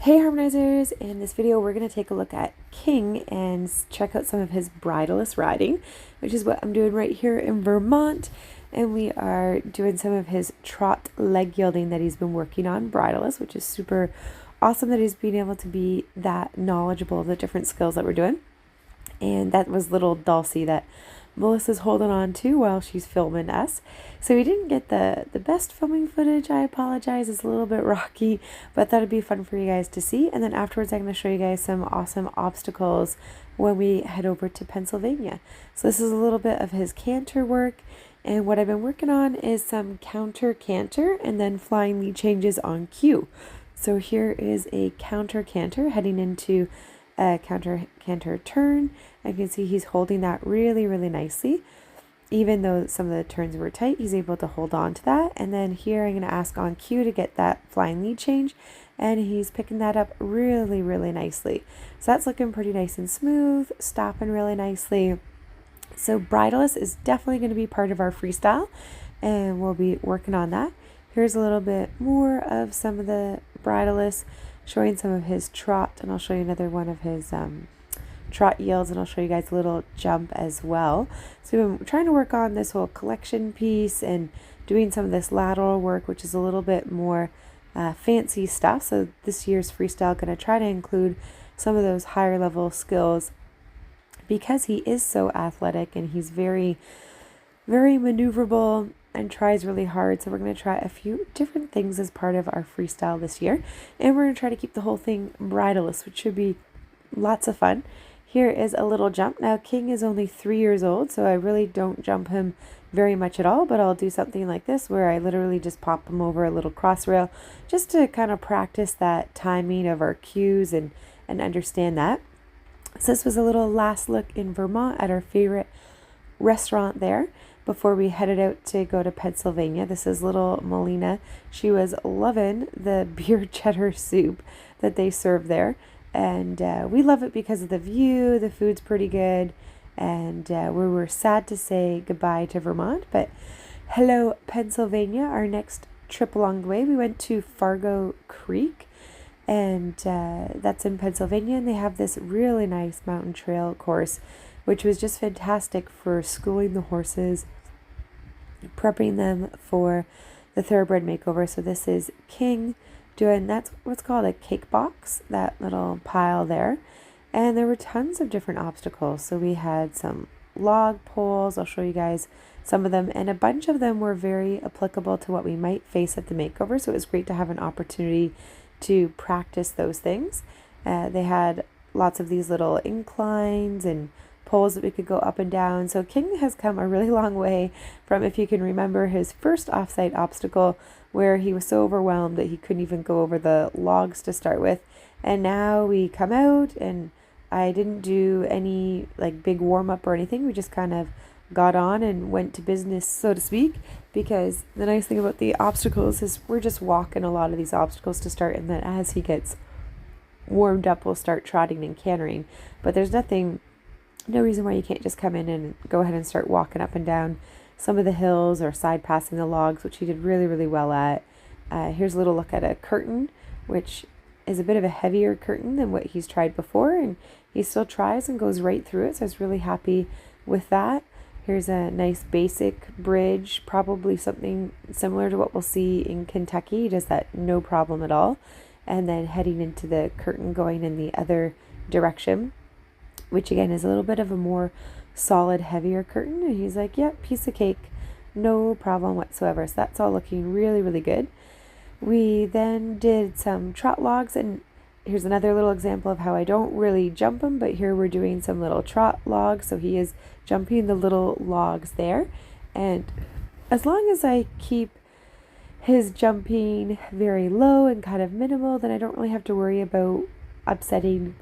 Hey harmonizers, in this video we're going to take a look at King and check out some of his bridleless riding, which is what I'm doing right here in Vermont. And we are doing some of his trot leg yielding that he's been working on bridleless, which is super awesome that he's being able to be that knowledgeable of the different skills that we're doing. And that was little Dulcie that Melissa's holding on to while she's filming us. So we didn't get the best filming footage. I apologize. It's a little bit rocky, but that'd be fun for you guys to see. And then afterwards, I'm going to show you guys some awesome obstacles when we head over to Pennsylvania. So this is a little bit of his canter work. And what I've been working on is some counter canter and then flying lead changes on cue. So here is a counter canter heading into a counter canter turn. I can see he's holding that really nicely. Even though some of the turns were tight, he's able to hold on to that. And then here I'm going to ask on cue to get that flying lead change. And he's picking that up really nicely. So that's looking pretty nice and smooth, stopping really nicely. So bridleless is definitely going to be part of our freestyle, and we'll be working on that. Here's a little bit more of some of the bridleless, showing some of his trot, and I'll show you another one of his trot yields, and I'll show you guys a little jump as well. So we've been trying to work on this whole collection piece and doing some of this lateral work, which is a little bit more fancy stuff. So this year's freestyle going to try to include some of those higher level skills because he is so athletic and he's very maneuverable and tries really hard. So we're going to try a few different things as part of our freestyle this year, and we're going to try to keep the whole thing bridleless, which should be lots of fun. Here is a little jump. Now King is only 3 years old, so I really don't jump him very much at all, but I'll do something like this where I literally just pop him over a little cross rail just to kind of practice that timing of our cues and understand that. So this was a little last look in Vermont at our favorite restaurant there before we headed out to go to Pennsylvania. This is little Melina. She was loving the beer cheddar soup that they serve there. And we love it because of the view. The food's pretty good. And we were sad to say goodbye to Vermont. But hello, Pennsylvania. Our next trip along the way, we went to Fargo Creek. And that's in Pennsylvania. And they have this really nice mountain trail course, which was just fantastic for schooling the horses, prepping them for the Thoroughbred makeover. So this is King doing, that's what's called a cake box, that little pile there. And there were tons of different obstacles. So we had some log poles. I'll show you guys some of them. And a bunch of them were very applicable to what we might face at the makeover. So it was great to have an opportunity to practice those things. They had lots of these little inclines and poles that we could go up and down. So King has come a really long way from, if you can remember, his first offsite obstacle where he was so overwhelmed that he couldn't even go over the logs to start with. And now we come out, and I didn't do any like big warm up or anything. We just kind of got on and went to business, so to speak, because the nice thing about the obstacles is we're just walking a lot of these obstacles to start, and then as he gets warmed up, we'll start trotting and cantering. But there's no reason why you can't just come in and go ahead and start walking up and down some of the hills or side passing the logs, which he did really well at. Here's a little look at a curtain, which is a bit of a heavier curtain than what he's tried before, and he still tries and goes right through it. So I was really happy with that. Here's a nice basic bridge, probably something similar to what we'll see in Kentucky. He does that no problem at all. And then heading into the curtain going in the other direction, which again is a little bit of a more solid, heavier curtain. And he's like, yep, piece of cake, no problem whatsoever. So that's all looking really good. We then did some trot logs, and here's another little example of how I don't really jump him, but here we're doing some little trot logs. So he is jumping the little logs there. And as long as I keep his jumping very low and kind of minimal, then I don't really have to worry about upsetting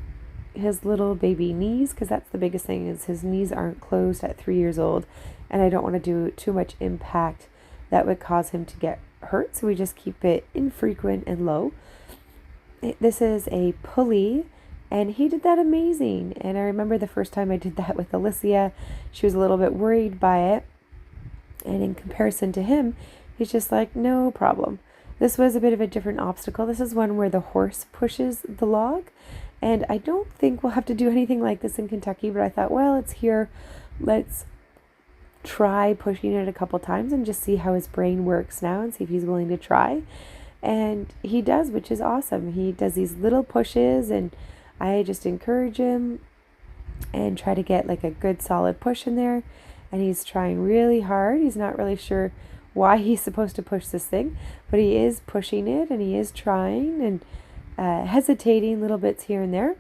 his little baby knees, because that's the biggest thing, is his knees aren't closed at 3 years old, and I don't want to do too much impact that would cause him to get hurt. So we just keep it infrequent and low. This is a pulley, and he did that amazing. And I remember the first time I did that with Alicia, she was a little bit worried by it, and in comparison to him, he's just like, no problem. This was a bit of a different obstacle. This is one where the horse pushes the log, and I don't think we'll have to do anything like this in Kentucky, but I thought, well, it's here. Let's try pushing it a couple times and just see how his brain works now and see if he's willing to try. And he does, which is awesome. He does these little pushes, and I just encourage him and try to get like a good solid push in there. And he's trying really hard. He's not really sure why he's supposed to push this thing, but he is pushing it, and he is trying and hesitating little bits here and there.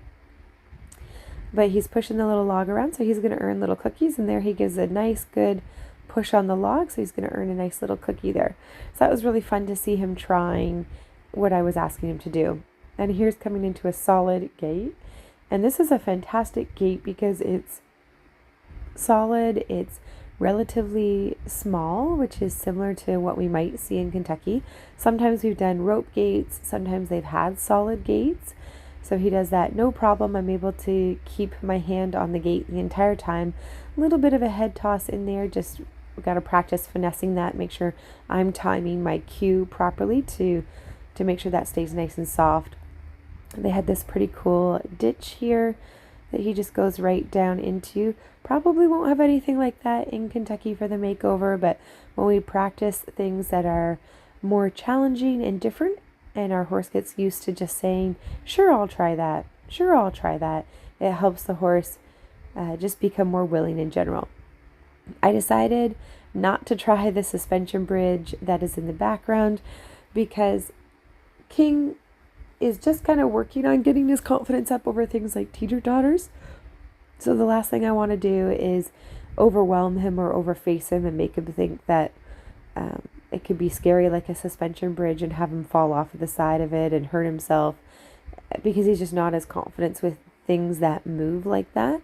But he's pushing the little log around, so he's going to earn little cookies, and there he gives a nice good push on the log, so he's going to earn a nice little cookie there. So that was really fun to see him trying what I was asking him to do. And here's coming into a solid gait, and this is a fantastic gait because it's solid, it's relatively small, which is similar to what we might see in Kentucky. Sometimes we've done rope gaits, sometimes they've had solid gaits. So he does that no problem. I'm able to keep my hand on the gate the entire time. A little bit of a head toss in there, just got to practice finessing that, make sure I'm timing my cue properly to make sure that stays nice and soft. They had this pretty cool ditch here that he just goes right down into. Probably won't have anything like that in Kentucky for the makeover, but when we practice things that are more challenging and different, and our horse gets used to just saying, sure, I'll try that, sure, I'll try that, it helps the horse just become more willing in general. I decided not to try the suspension bridge that is in the background because King is just kind of working on getting his confidence up over things like teeter-totters. So the last thing I want to do is overwhelm him or overface him and make him think that it could be scary like a suspension bridge and have him fall off of the side of it and hurt himself because he's just not as confident with things that move like that.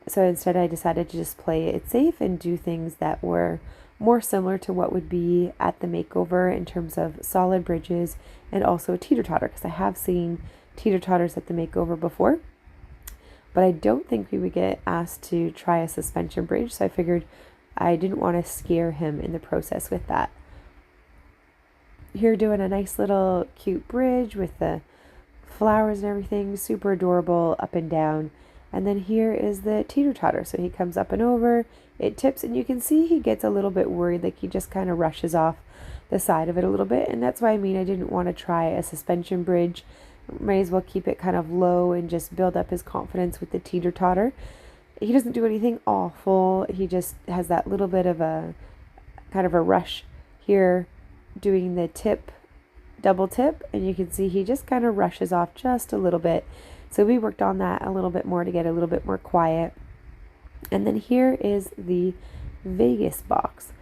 So instead I decided to just play it safe and do things that were more similar to what would be at the makeover in terms of solid bridges and also a teeter-totter, because I have seen teeter-totters at the makeover before, but I don't think we would get asked to try a suspension bridge, so I figured I didn't want to scare him in the process with that. Here doing a nice little cute bridge with the flowers and everything, super adorable, up and down. And then here is the teeter-totter. So he comes up and over, it tips, and you can see he gets a little bit worried, like he just kind of rushes off the side of it a little bit. And that's why I didn't want to try a suspension bridge. Might as well keep it kind of low and just build up his confidence with the teeter-totter. He doesn't do anything awful. He just has that little bit of a kind of a rush here doing the tip, double tip, and you can see he just kind of rushes off just a little bit. So we worked on that a little bit more to get a little bit more quiet. And then here is the Vegas box.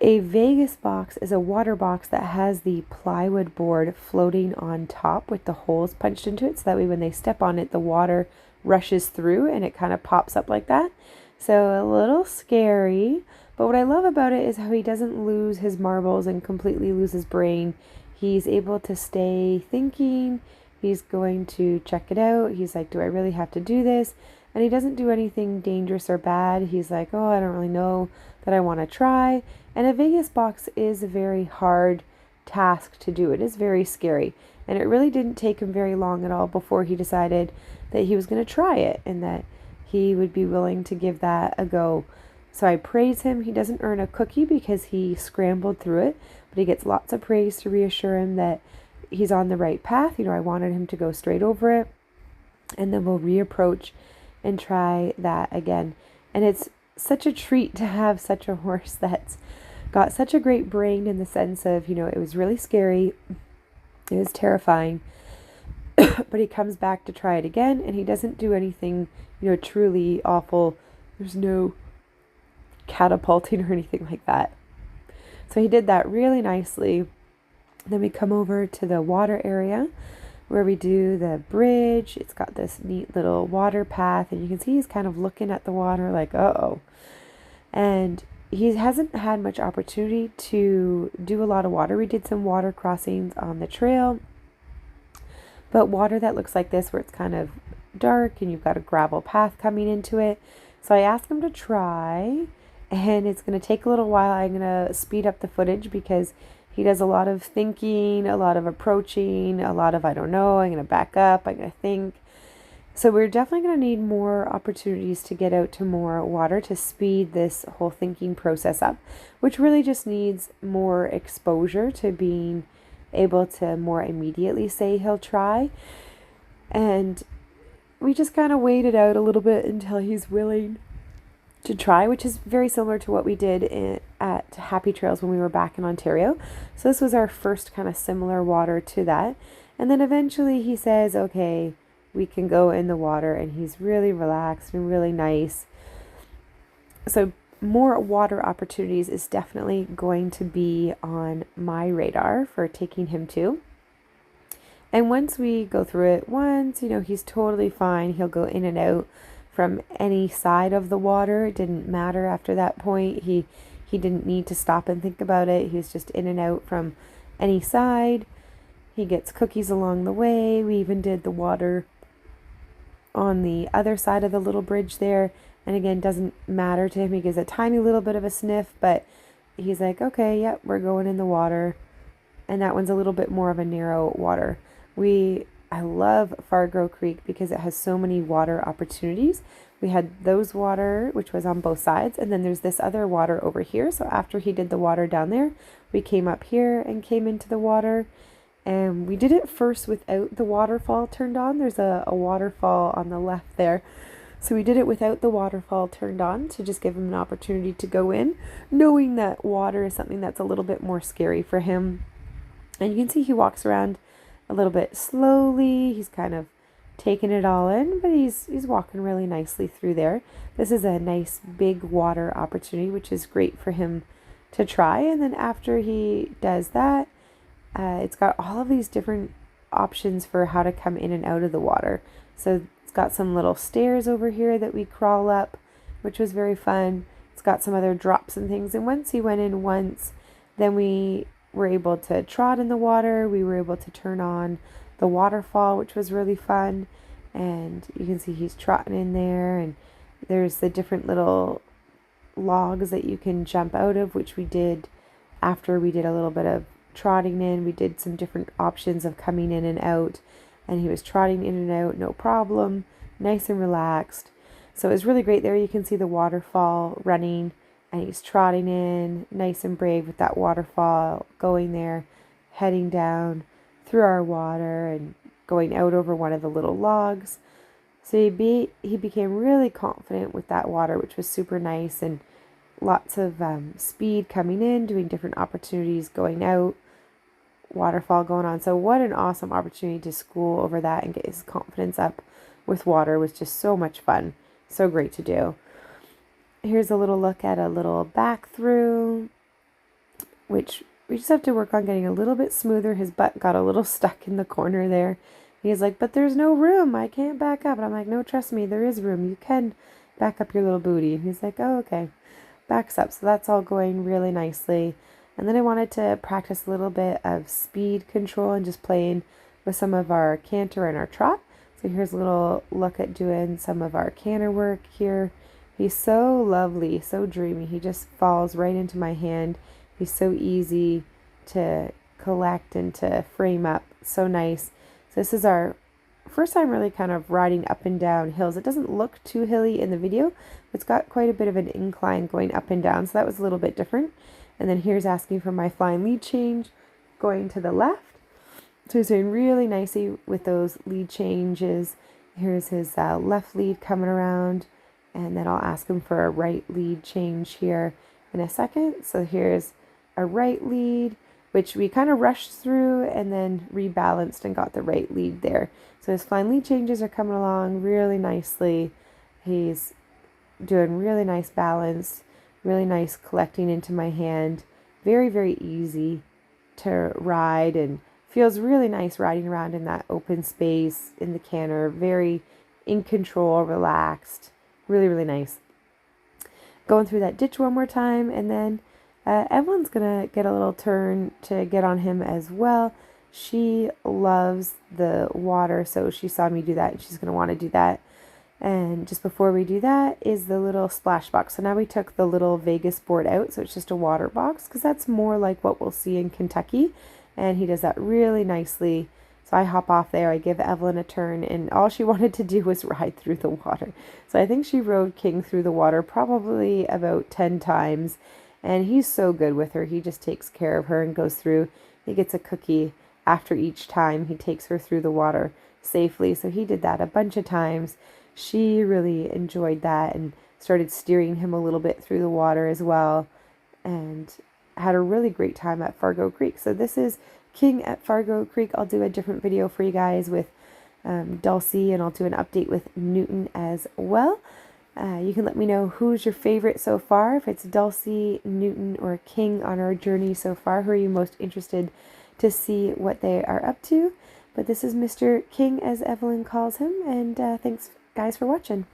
A Vegas box is a water box that has the plywood board floating on top with the holes punched into it, so that way when they step on it, the water rushes through and it kind of pops up like that. So a little scary, but what I love about it is how he doesn't lose his marbles and completely lose his brain. He's able to stay thinking. He's going to check it out. He's like, do I really have to do this? And he doesn't do anything dangerous or bad. He's like, oh, I don't really know that I want to try. And a Vegas box is a very hard task to do. It is very scary. And it really didn't take him very long at all before he decided that he was going to try it and that he would be willing to give that a go. So I praise him. He doesn't earn a cookie because he scrambled through it, but he gets lots of praise to reassure him that he's on the right path. I wanted him to go straight over it, and then we'll reapproach and try that again. And it's such a treat to have such a horse that's got such a great brain in the sense of, it was really scary. It was terrifying, but he comes back to try it again, and he doesn't do anything, truly awful. There's no catapulting or anything like that. So he did that really nicely. Then we come over to the water area where we do the bridge. It's got this neat little water path, and you can see he's kind of looking at the water like, uh-oh. And he hasn't had much opportunity to do a lot of water. We did some water crossings on the trail, but water that looks like this where it's kind of dark and you've got a gravel path coming into it. So I asked him to try, and it's going to take a little while. I'm going to speed up the footage because He does a lot of thinking, a lot of approaching, a lot of I don't know, I'm going to back up, I'm going to think. So we're definitely going to need more opportunities to get out to more water to speed this whole thinking process up, which really just needs more exposure to being able to more immediately say he'll try. And we just kind of wait it out a little bit until he's willing to try, which is very similar to what we did at Happy Trails when we were back in Ontario. So this was our first kind of similar water to that. And then eventually he says, okay, we can go in the water, and he's really relaxed and really nice. So more water opportunities is definitely going to be on my radar for taking him to. And once we go through it once, he's totally fine. He'll go in and out from any side of the water. It didn't matter after that point. He didn't need to stop and think about it. He was just in and out from any side. He gets cookies along the way. We even did the water on the other side of the little bridge there. And again, doesn't matter to him. He gives a tiny little bit of a sniff, but he's like, okay, yep, we're going in the water. And that one's a little bit more of a narrow water. I love Fargo Creek because it has so many water opportunities. We had those water, which was on both sides, and then there's this other water over here. So after he did the water down there, we came up here and came into the water. And we did it first without the waterfall turned on. There's a waterfall on the left there. So we did it without the waterfall turned on to just give him an opportunity to go in, knowing that water is something that's a little bit more scary for him. And you can see he walks around a little bit slowly. He's kind of taking it all in, but he's walking really nicely through there. This is a nice big water opportunity, which is great for him to try. And then after he does that, it's got all of these different options for how to come in and out of the water. So it's got some little stairs over here that we crawl up, which was very fun. It's got some other drops and things. And once he went in once, then we were able to trot in the water. We were able to turn on the waterfall, which was really fun. And you can see he's trotting in there. And there's the different little logs that you can jump out of, which we did after we did a little bit of trotting in. We did some different options of coming in and out, and he was trotting in and out, no problem, nice and relaxed. So it was really great. There you can see the waterfall running, and he's trotting in, nice and brave with that waterfall, going there, heading down through our water and going out over one of the little logs. So he became really confident with that water, which was super nice, and lots of speed coming in, doing different opportunities, going out, waterfall going on. So what an awesome opportunity to school over that and get his confidence up with water. Was just so much fun. So great to do. Here's a little look at a little back through, which we just have to work on getting a little bit smoother. His butt got a little stuck in the corner there. He's like, but there's no room. I can't back up. And I'm like, no, trust me, there is room. You can back up your little booty. And he's like, oh, okay. Backs up. So that's all going really nicely. And then I wanted to practice a little bit of speed control and just playing with some of our canter and our trot. So here's a little look at doing some of our canter work here. He's so lovely, so dreamy. He just falls right into my hand. He's so easy to collect and to frame up. So nice. So this is our first time really kind of riding up and down hills. It doesn't look too hilly in the video, but it's got quite a bit of an incline going up and down. So that was a little bit different. And then here's asking for my flying lead change going to the left. So he's doing really nicely with those lead changes. Here's his left lead coming around. And then I'll ask him for a right lead change here in a second. So here's a right lead, which we kind of rushed through and then rebalanced and got the right lead there. So his flying lead changes are coming along really nicely. He's doing really nice balance, really nice collecting into my hand. Very, very easy to ride and feels really nice riding around in that open space in the canter. Very in control, relaxed. Really, really nice. Going through that ditch one more time, and then Evelyn's going to get a little turn to get on him as well. She loves the water, so she saw me do that, and she's going to want to do that. And just before we do that is the little splash box. So now we took the little Vegas board out, so it's just a water box, because that's more like what we'll see in Kentucky. And he does that really nicely. So I hop off there, I give Evelyn a turn, and all she wanted to do was ride through the water. So I think she rode King through the water probably about 10 times. And he's so good with her. He just takes care of her and goes through. He gets a cookie after each time he takes her through the water safely. So he did that a bunch of times. She really enjoyed that and started steering him a little bit through the water as well, and had a really great time at Fargo Creek. So this is King at Fargo Creek. I'll do a different video for you guys with Dulcie, and I'll do an update with Newton as well. You can let me know who's your favorite so far, if it's Dulcie, Newton, or King on our journey so far. Who are you most interested to see what they are up to? But this is Mr. King, as Evelyn calls him, and thanks guys for watching.